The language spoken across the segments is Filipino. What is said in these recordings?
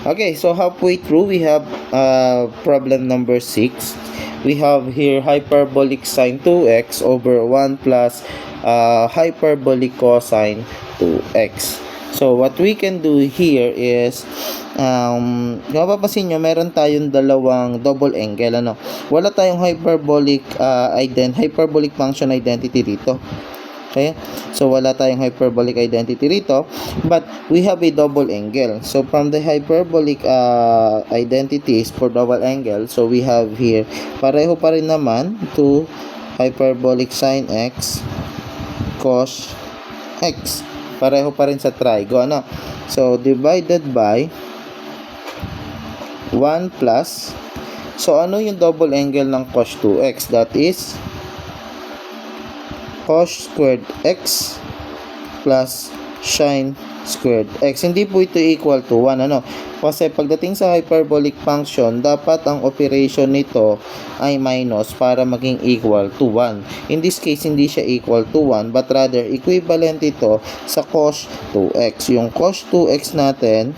Okay, so halfway through, we have problem number 6. We have here hyperbolic sine 2x over 1 plus hyperbolic cosine 2x. So, what we can do here is, mapapansin nyo, meron tayong dalawang double angle, ano? Wala tayong hyperbolic function identity dito. Okay? So, wala tayong hyperbolic identity rito, but we have a double angle. So, from the hyperbolic identities for double angle, so we have here, pareho pa rin naman to hyperbolic sine x cos x. Pareho pa rin sa trigo, ano? So, divided by 1 plus, so ano yung double angle ng cos 2x? That is cos squared x plus sine squared x. Hindi po ito equal to 1, ano? Kasi pagdating sa hyperbolic function, dapat ang operation nito ay minus para maging equal to 1. In this case, hindi siya equal to 1, but rather equivalent ito sa cos 2x. Yung cos 2x natin,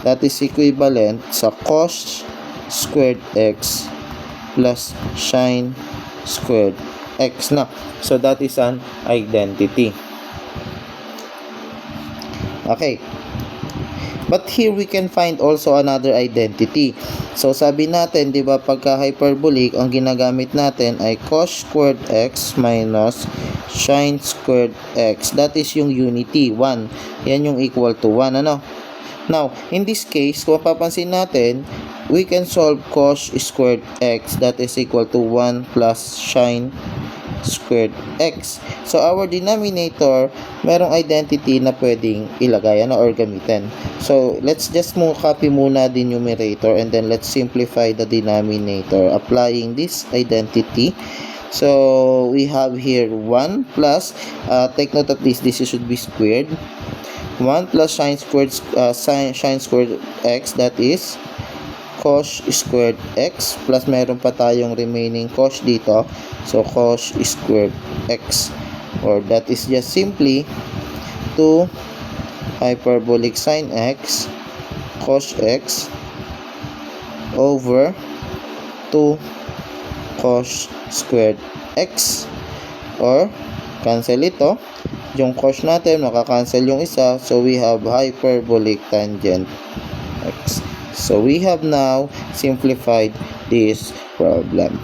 that is equivalent sa cos squared x plus sine squared x na. So, that is an identity. Okay. But here we can find also another identity. So, sabi natin, di ba, pagka hyperbolic, ang ginagamit natin ay cos squared x minus sine squared x. That is yung unity, 1. Yan yung equal to 1, ano? Now, in this case, kung mapapansin natin, we can solve cos squared x, that is equal to 1 plus sine squared x. So, our denominator, merong identity na pwedeng ilagay, ano, or gamitin. So, let's just copy muna the numerator and then let's simplify the denominator applying this identity. So, we have here 1 plus, take note of this should be squared. 1 plus sine squared x, that is cos squared x, plus meron pa tayong remaining cos dito, so cos squared x, or that is just simply 2 hyperbolic sine x cos x over 2 cos squared x, or cancel ito, yung cos natin makakancel yung isa, so we have hyperbolic tangent x. So, we have now simplified this problem.